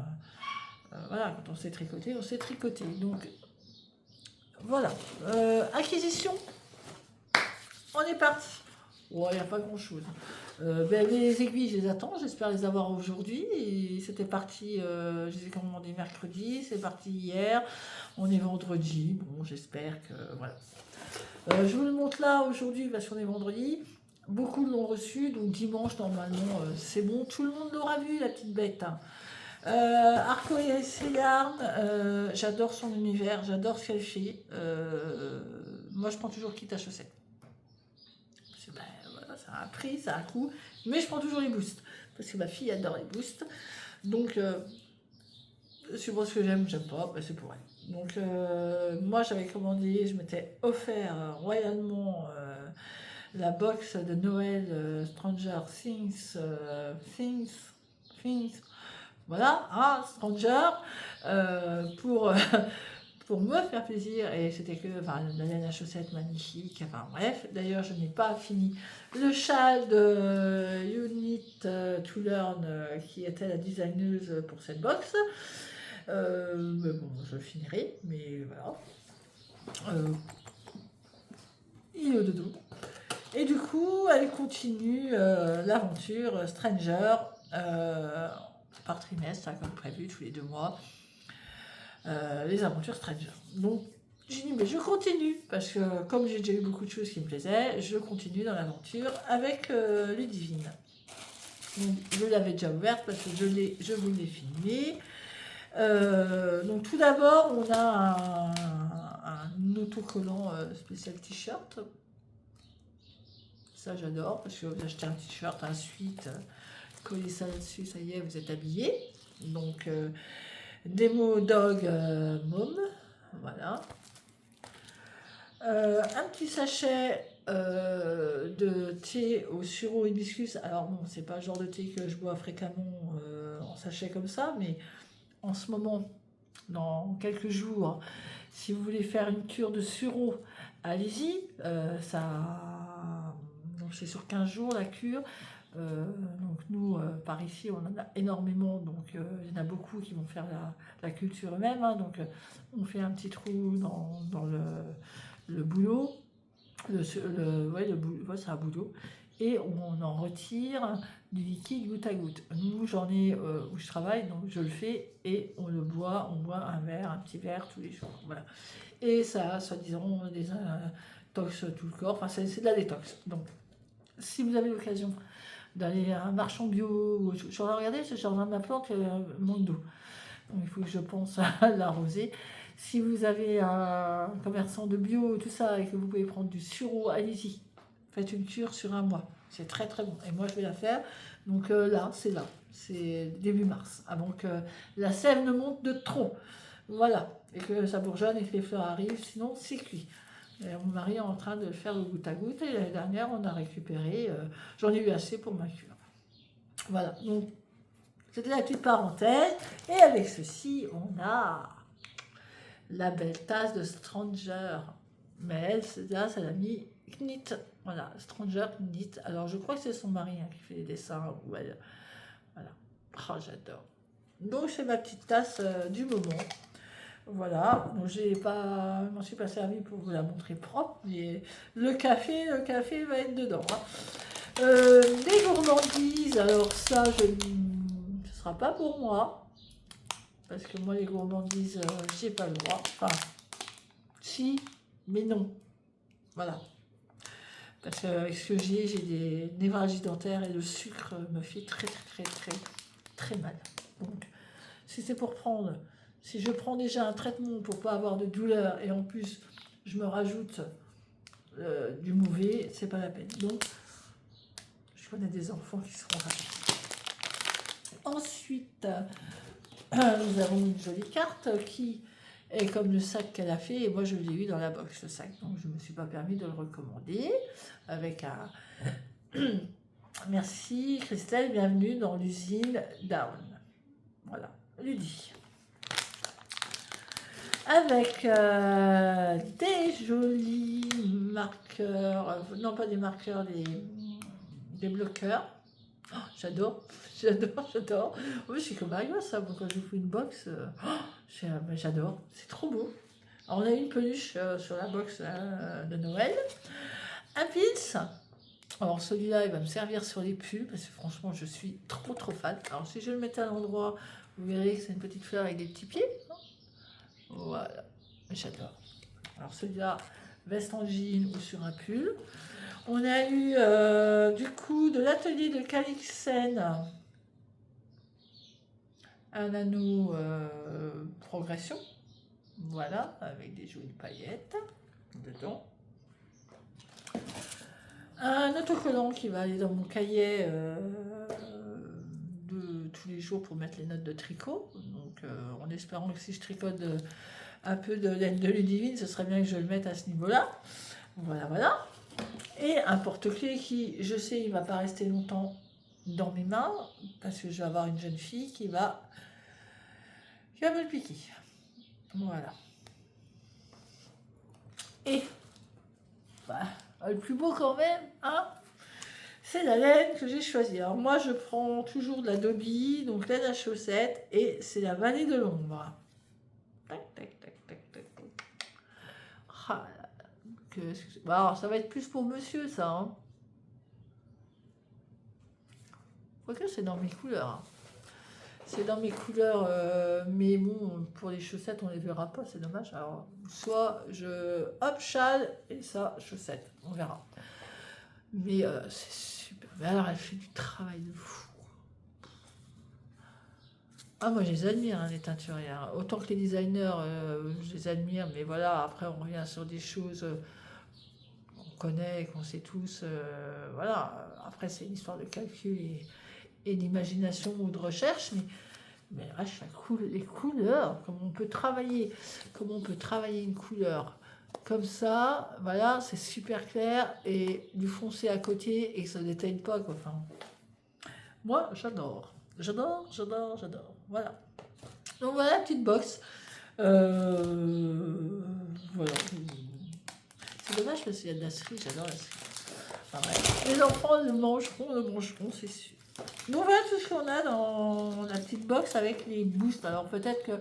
Voilà, quand on sait tricoter, on sait tricoter. Donc voilà. Acquisition, on est parti. Oh, il n'y a pas grand chose. Les aiguilles, je les attends, j'espère les avoir aujourd'hui. Et c'était parti, je les ai commandées mercredi, c'est parti hier. On est vendredi, bon, j'espère que voilà. Je vous le montre là aujourd'hui parce qu'on est vendredi. Beaucoup l'ont reçu, donc dimanche normalement c'est bon. Tout le monde l'aura vu, la petite bête, hein. Arco et Yarn, j'adore son univers, j'adore ce qu'elle fait. Moi, je prends toujours kit à chaussettes. Ben, voilà, ça a un prix, ça a un coût, mais je prends toujours les boosts parce que ma fille adore les boosts. Donc, c'est moi ce que j'aime pas, ben, c'est pour elle. Donc, moi, j'avais commandé, je m'étais offert royalement la box de Noël Stranger Things, Things. Voilà, un Stranger, pour, pour me faire plaisir, et c'était que la laine à chaussettes magnifique, enfin bref. D'ailleurs, je n'ai pas fini le châle de Unit to Learn, qui était la designeuse pour cette box. Mais bon, je finirai, mais voilà. Il est au dodo. Et du coup, elle continue l'aventure Stranger, par trimestre, comme prévu, tous les 2 mois, les aventures Stranger. Donc, j'ai dit, mais je continue, parce que comme j'ai déjà eu beaucoup de choses qui me plaisaient, je continue dans l'aventure avec Ludivine. Donc, je l'avais déjà ouverte, parce que je vous l'ai filmé. Donc, tout d'abord, on a un autocollant spécial t-shirt. Ça, j'adore, parce que vous achetez un t-shirt, un suite, collez ça là-dessus, ça y est, vous êtes habillé. Donc, Demo Dog Mom, voilà. Un petit sachet de thé au sureau hibiscus. Alors bon, c'est pas le genre de thé que je bois fréquemment en sachet comme ça, mais en ce moment, dans quelques jours, si vous voulez faire une cure de sureau, allez-y. Donc c'est sur 15 jours la cure. Donc nous, par ici, on en a énormément, donc il y en a beaucoup qui vont faire la culture eux-mêmes, hein, donc on fait un petit trou dans le boulot, ouais, c'est un boulot, et on en retire du liquide goutte à goutte. Nous, j'en ai où je travaille, donc je le fais, et on boit un petit verre tous les jours, voilà. Et ça, soi-disant, désintoxe tout le corps, enfin c'est de la détox. Donc, si vous avez l'occasion d'aller à un marchand bio, je suis en train de regarder, je suis en train de ma plante, manque d'eau. Donc il faut que je pense à l'arroser. Si vous avez un commerçant de bio, tout ça, et que vous pouvez prendre du sureau, allez-y. Faites une cure sur 1 mois. C'est très très bon. Et moi je vais la faire. Donc là, c'est début mars, avant que la sève ne monte de trop. Voilà. Et que ça bourgeonne et que les fleurs arrivent, sinon c'est cuit. Et mon mari est en train de faire le goutte à goutte, et l'année dernière on a récupéré, j'en ai eu assez pour ma cure. Voilà, donc c'était la petite parenthèse. Et avec ceci, on a la belle tasse de Stranger. Mais là, ça l'a mis Knit. Voilà, Stranger Knit. Alors je crois que c'est son mari qui fait les dessins. Voilà. Oh, j'adore. Donc c'est ma petite tasse du moment. Voilà, donc je m'en suis pas servi pour vous la montrer propre, mais le café va être dedans, hein. Des gourmandises, alors ça, ce ne sera pas pour moi, parce que moi les gourmandises, j'ai pas le droit, enfin, si, mais non, voilà. Parce que avec ce que j'ai des névralgies dentaires et le sucre me fait très très très très très mal. Donc, si c'est pour prendre, si je prends déjà un traitement pour pas avoir de douleur et en plus je me rajoute du mauvais, c'est pas la peine. Donc, je connais des enfants qui seront ravis. Ensuite, nous avons une jolie carte qui est comme le sac qu'elle a fait, et moi je l'ai eu dans la box, ce sac, donc je ne me suis pas permis de le recommander, avec un... Merci Christelle, bienvenue dans l'usine Down. Voilà, Ludie. Avec des jolis marqueurs, non pas des marqueurs, des bloqueurs. Oh, j'adore, j'adore. Oui, je suis comme Mario, ça, quand je fais une box, j'adore, c'est trop beau. Alors, on a une peluche sur la box de Noël. Un pins. Alors, celui-là, il va me servir sur les pulls, parce que franchement, je suis trop fan. Alors, si je le mettais à l'endroit, vous verrez que c'est une petite fleur avec des petits pieds. Voilà, j'adore. Alors, celui-là, veste en jean ou sur un pull. On a eu du coup de l'atelier de Calixen un anneau progression, voilà, avec des jolies paillettes dedans. Un autocollant qui va aller dans mon cahier de tous les jours pour mettre les notes de tricot. Donc en espérant que si je tricote un peu de laine de Ludivine, ce serait bien que je le mette à ce niveau-là. Voilà. Et un porte-clés qui, je sais, il ne va pas rester longtemps dans mes mains, parce que je vais avoir une jeune fille qui va me le piquer. Voilà. Et, le plus beau quand même, hein, c'est la laine que j'ai choisie. Alors moi, je prends toujours de la Dobby, donc laine à chaussettes, et c'est la vallée de l'ombre. Tac. Ah, alors, ça va être plus pour monsieur, ça. Hein. Quoique, c'est dans mes couleurs. Hein. C'est dans mes couleurs, mais bon, pour les chaussettes, on les verra pas, c'est dommage. Alors, soit hop, châle, et ça, chaussettes, on verra. Mais c'est super. Mais alors, elle fait du travail de fou. Ah, moi, je les admire, hein, les teinturières. Autant que les designers, je les admire, mais voilà, après, on revient sur des choses qu'on connaît, qu'on sait tous. Voilà, après, c'est une histoire de calcul et d'imagination ou de recherche, mais vache, les couleurs, comment on peut travailler une couleur comme ça, voilà, c'est super clair, et du foncé à côté, et que ça ne détaille pas, quoi. Enfin, moi, j'adore, voilà. Donc voilà, petite box. Voilà. C'est dommage parce qu'il y a de la cerise, j'adore la cerise. Enfin, ouais. Les enfants le mangeront, c'est sûr. Donc voilà tout ce qu'on a dans la petite box avec les boosts. Alors peut-être que,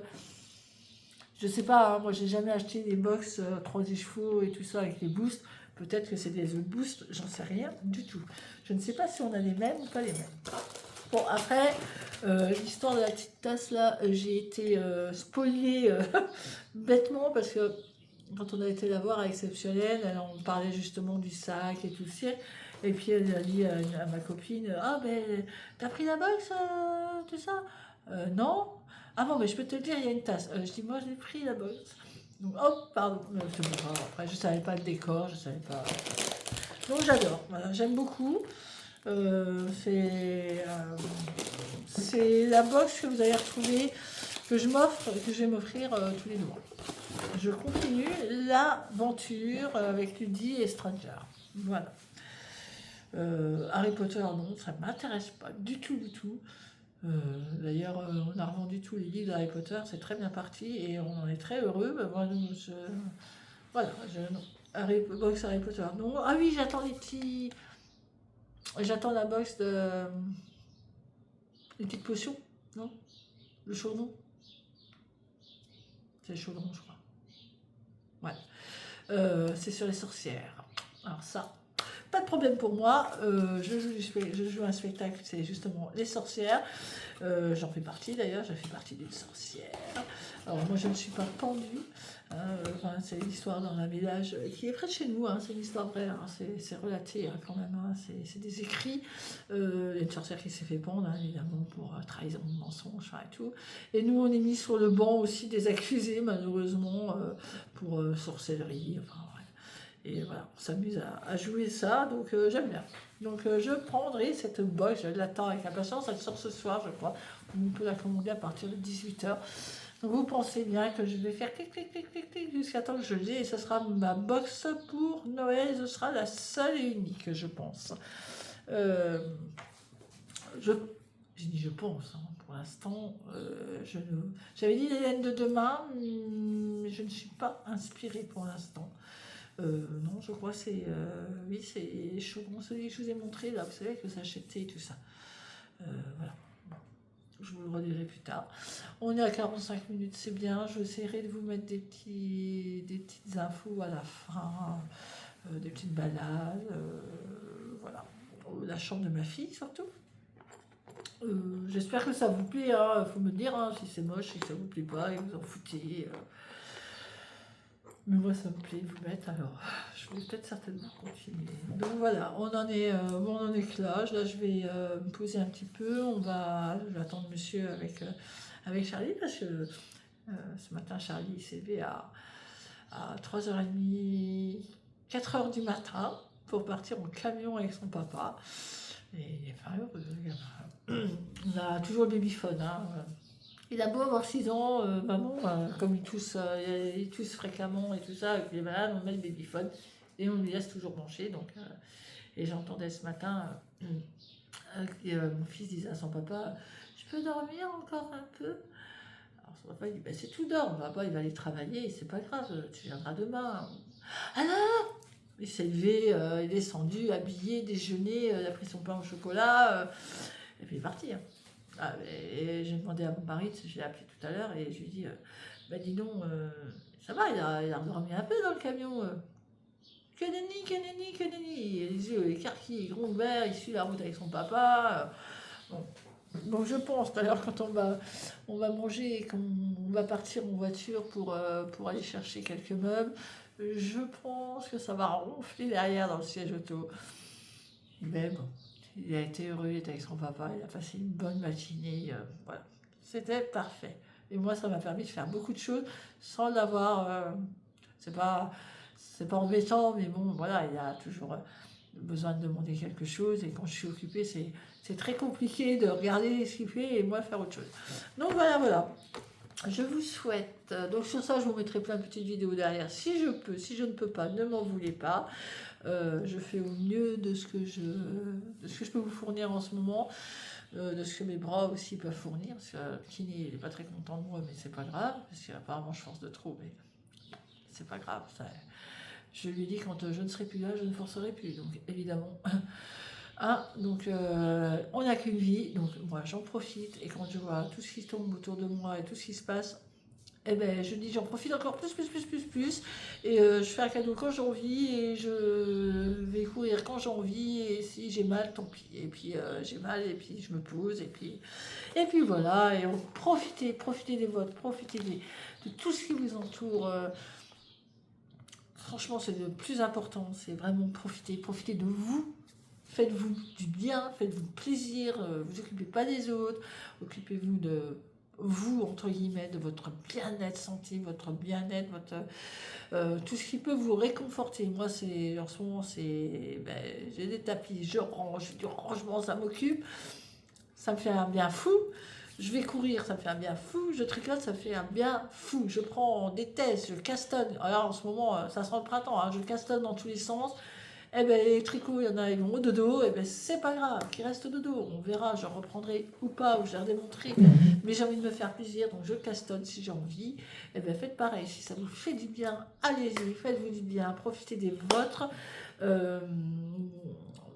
je sais pas, hein, moi j'ai jamais acheté des box 3 chevaux et tout ça avec les boosts. Peut-être que c'est des autres boosts, j'en sais rien du tout. Je ne sais pas si on a les mêmes ou pas les mêmes. Bon, après, l'histoire de la petite tasse là, j'ai été spoilée bêtement parce que quand on a été la voir à Exceptionnel, on parlait justement du sac et tout le ciel. Et puis elle a dit à ma copine, ah ben t'as pris la box, tout ça non. Ah bon, mais je peux te le dire, il y a une tasse. Je dis, moi j'ai pris la box. Donc hop, pardon. Après je savais pas le décor, je savais pas. Donc j'adore, voilà, j'aime beaucoup. C'est la box que vous allez retrouver, que je vais m'offrir tous les mois. Je continue l'aventure avec Ludie et Stranger. Voilà. Harry Potter, non, ça ne m'intéresse pas du tout. D'ailleurs, on a revendu tous les livres d'Harry Potter, c'est très bien parti et on en est très heureux. Moi, box Harry Potter, non. Ah oui, j'attends la box de... Les petites potions, non? Le chaudron. C'est le chaudron, je crois. Ouais. C'est sur les sorcières. Alors ça, pas de problème pour moi. Je joue un spectacle, c'est justement Les Sorcières. J'en fais partie d'ailleurs, j'ai fait partie d'une sorcière. Alors moi je ne suis pas pendue. Enfin, c'est l'histoire dans un village qui est près de chez nous, c'est une histoire vraie, c'est relaté quand même, c'est des écrits. Il y a une sorcière qui s'est fait pendre, évidemment, pour trahison, mensonge, et tout. Et nous, on est mis sur le banc aussi des accusés, malheureusement, pour sorcellerie, enfin bref. Et voilà, on s'amuse à jouer ça, donc j'aime bien. Donc je prendrai cette box, je l'attends avec impatience, elle sort ce soir, je crois. On peut la commander à partir de 18h. Donc vous pensez bien que je vais faire clic, clic, clic, clic, clic jusqu'à temps que je l'ai, et ce sera ma box pour Noël, ce sera la seule et unique, je pense. J'ai dit je pense, pour l'instant, j'avais dit l'Hélène de demain, mais je ne suis pas inspirée pour l'instant. Non, je crois que c'est, oui, c'est celui que je vous ai montré, là, vous savez, que ça achetait et tout ça. Voilà. Je vous le redirai plus tard. On est à 45 minutes, c'est bien. Je essaierai de vous mettre des petites infos à la fin, des petites balades, voilà. La chambre de ma fille, surtout. J'espère que ça vous plaît. Il faut me dire si c'est moche, si ça vous plaît pas, et vous en foutez. Mais moi, ça me plaît de vous mettre, alors je vais peut-être certainement continuer. Donc voilà, on en est que là. Là, je vais me poser un petit peu. Je vais attendre monsieur avec Charlie, parce que ce matin, Charlie s'est levé à 3h30, 4h du matin, pour partir en camion avec son papa. Et il est pas heureux, le gamin. On a toujours le babyphone, Il a beau avoir 6 ans, maman, comme il tousse fréquemment et tout ça, avec les malades, on met le babyphone et on lui laisse toujours manger. Donc, et j'entendais ce matin mon fils disait à son papa, je peux dormir encore un peu? Alors son papa il dit, c'est tout, dort, papa il va aller travailler, c'est pas grave, tu viendras demain. Alors il s'est levé, il est descendu, habillé, déjeuné, il a pris son pain au chocolat, et puis il est parti. Et j'ai demandé à mon mari, je l'ai appelé tout à l'heure, et je lui ai dit, dis donc, ça va, il a dormi un peu dans le camion. Que nenni, que nenni, que nenni. Et les yeux écarquillés, gros ouverts, il suit la route avec son papa. Bon. Donc je pense, d'ailleurs, quand on va manger et qu'on va partir en voiture pour aller chercher quelques meubles, je pense que ça va ronfler derrière dans le siège auto. Mais bon. Il a été heureux, il était avec son papa, il a passé une bonne matinée, voilà. C'était parfait. Et moi, ça m'a permis de faire beaucoup de choses sans l'avoir. C'est pas embêtant, mais bon, voilà, il a toujours besoin de demander quelque chose. Et quand je suis occupée, c'est très compliqué de regarder ce qu'il fait et moi faire autre chose. Donc voilà. Je vous souhaite, donc sur ça je vous mettrai plein de petites vidéos derrière si je peux, si je ne peux pas, ne m'en voulez pas. Je fais au mieux de ce que je peux vous fournir en ce moment, de ce que mes bras aussi peuvent fournir, parce que le kiné il n'est pas très content de moi, mais c'est pas grave, parce qu'apparemment je force de trop, mais c'est pas grave. Je lui dis quand je ne serai plus là, je ne forcerai plus, donc évidemment. Donc on n'a qu'une vie, donc moi j'en profite, et quand je vois tout ce qui tombe autour de moi et tout ce qui se passe, je dis j'en profite encore plus, et je fais un cadeau quand j'ai envie, et je vais courir quand j'ai envie, et si j'ai mal, tant pis, et puis j'ai mal, et puis je me pose, et puis voilà, et profitez des vôtres, profitez de tout ce qui vous entoure. Franchement, c'est le plus important, c'est vraiment profitez de vous. Faites-vous du bien, faites-vous plaisir, vous occupez pas des autres, occupez-vous de vous, entre guillemets, de votre bien-être santé, votre bien-être, tout ce qui peut vous réconforter. Moi, en ce moment, j'ai des tapis, je range, du rangement, ça m'occupe, ça me fait un bien fou. Je vais courir, ça me fait un bien fou. Je tricote, ça me fait un bien fou. Je prends des thèses, je castonne. Alors en ce moment, ça sent le printemps, je castonne dans tous les sens. Les tricots, il y en a, ils vont au dodo, c'est pas grave, qu'ils restent au dodo. On verra, je reprendrai ou pas, ou je les redémontrerai. Mais j'ai envie de me faire plaisir, donc je castonne si j'ai envie. Faites pareil, si ça vous fait du bien, allez-y, faites-vous du bien, profitez des vôtres. Je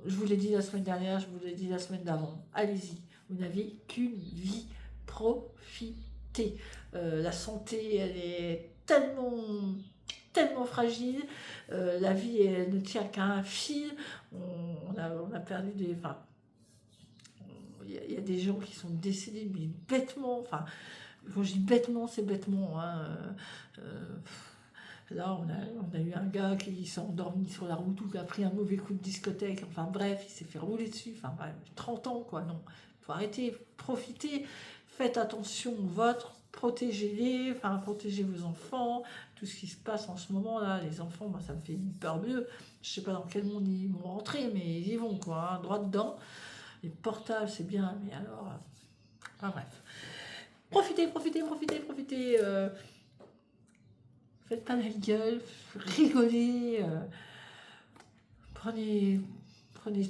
vous l'ai dit la semaine dernière, je vous l'ai dit la semaine d'avant. Allez-y, vous n'avez qu'une vie, profitez. La santé, elle est tellement tellement fragile. La vie, elle ne tient qu'à un fil. On a perdu des... Enfin, il y a des gens qui sont décédés, mais bêtement. Enfin, quand je dis bêtement, c'est bêtement. Hein. Là, on a eu un gars qui s'est endormi sur la route ou qui a pris un mauvais coup de discothèque. Enfin bref, il s'est fait rouler dessus. Enfin bref, 30 ans, quoi. Non, il faut arrêter, profitez, faites attention aux vôtres, protégez-les, enfin protégez vos enfants. Tout ce qui se passe en ce moment là, les enfants, moi ça me fait une peur bleue. Je sais pas dans quel monde ils vont rentrer, mais ils y vont, quoi, hein, droit dedans. Les portables, c'est bien, mais alors... Enfin bref. Profitez, profitez, profitez, profitez. Faites pas la gueule, rigolez. Prenez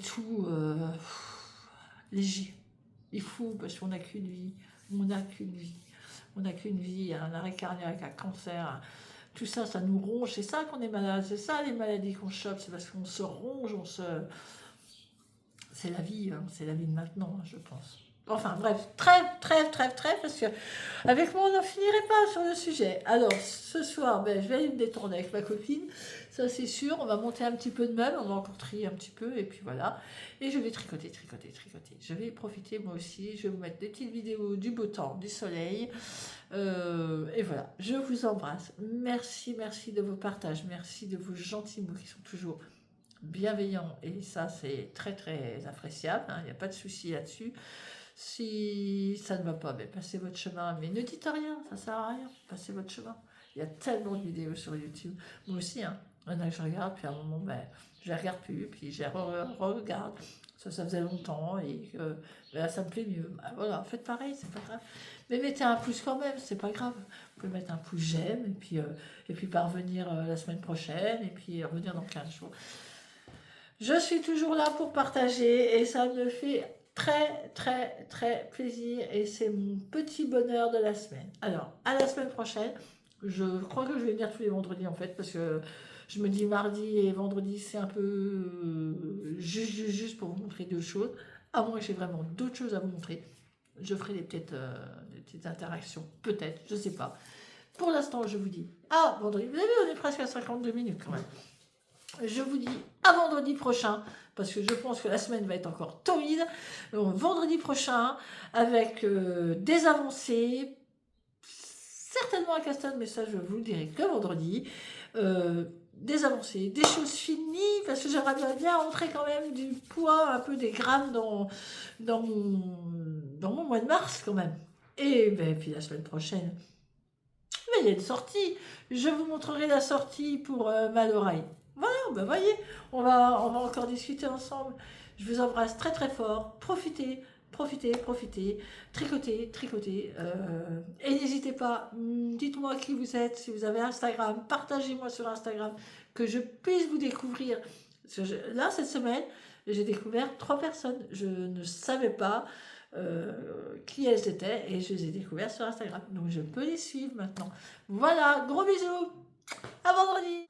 tout léger. Il faut, parce qu'on n'a qu'une vie. On n'a qu'une vie. On n'a qu'une vie. Un arrêt cardiaque, un cancer. Tout ça, ça nous ronge. C'est ça qu'on est malade. C'est ça les maladies qu'on chope. C'est parce qu'on se ronge, c'est la vie, hein, c'est la vie de maintenant, hein, je pense. Enfin bref, trêve, parce que avec moi on n'en finirait pas sur le sujet. Alors ce soir, je vais aller me détendre avec ma copine, ça c'est sûr. On va monter un petit peu de meubles, on va encore trier un petit peu, et puis voilà. Et je vais tricoter. Je vais profiter moi aussi, je vais vous mettre des petites vidéos du beau temps, du soleil. Et voilà, je vous embrasse. Merci de vos partages, merci de vos gentils mots qui sont toujours bienveillant, et ça c'est très appréciable, il n'y a pas de souci là-dessus. Si ça ne va pas, passez votre chemin, mais ne dites rien, ça sert à rien, passez votre chemin. Il y a tellement de vidéos sur YouTube, moi aussi, il y en a que je regarde, puis à un moment, je les regarde plus, puis je les regarde, ça faisait longtemps, et là ça me plaît mieux. Voilà, faites pareil, c'est pas grave. Mais mettez un pouce quand même, c'est pas grave. Vous pouvez mettre un pouce j'aime, et puis revenir la semaine prochaine, et puis revenir dans 15 jours. Je suis toujours là pour partager et ça me fait très plaisir et c'est mon petit bonheur de la semaine. Alors, à la semaine prochaine. Je crois que je vais venir tous les vendredis en fait parce que je me dis mardi et vendredi c'est un peu juste pour vous montrer deux choses. À moins que j'ai vraiment d'autres choses à vous montrer. Je ferai des petites interactions, peut-être, je sais pas. Pour l'instant, je vous dis vendredi. Vous avez vu, on est presque à 52 minutes quand même. Je vous dis à vendredi prochain, parce que je pense que la semaine va être encore torride. Donc, vendredi prochain, avec des avancées, certainement à Caston, mais ça je vous le dirai que vendredi. Des avancées, des choses finies, parce que j'aimerais bien rentrer quand même du poids, un peu des grammes dans mon mois de mars quand même. Et puis la semaine prochaine, il y a une sortie. Je vous montrerai la sortie pour Mal Oreille. Voilà, voyez, on va encore discuter ensemble. Je vous embrasse très fort. Profitez, tricotez. Et n'hésitez pas, dites-moi qui vous êtes, si vous avez Instagram, partagez-moi sur Instagram, que je puisse vous découvrir. Là, cette semaine, j'ai découvert 3 personnes. Je ne savais pas qui elles étaient et je les ai découvertes sur Instagram. Donc, je peux les suivre maintenant. Voilà, gros bisous, à vendredi.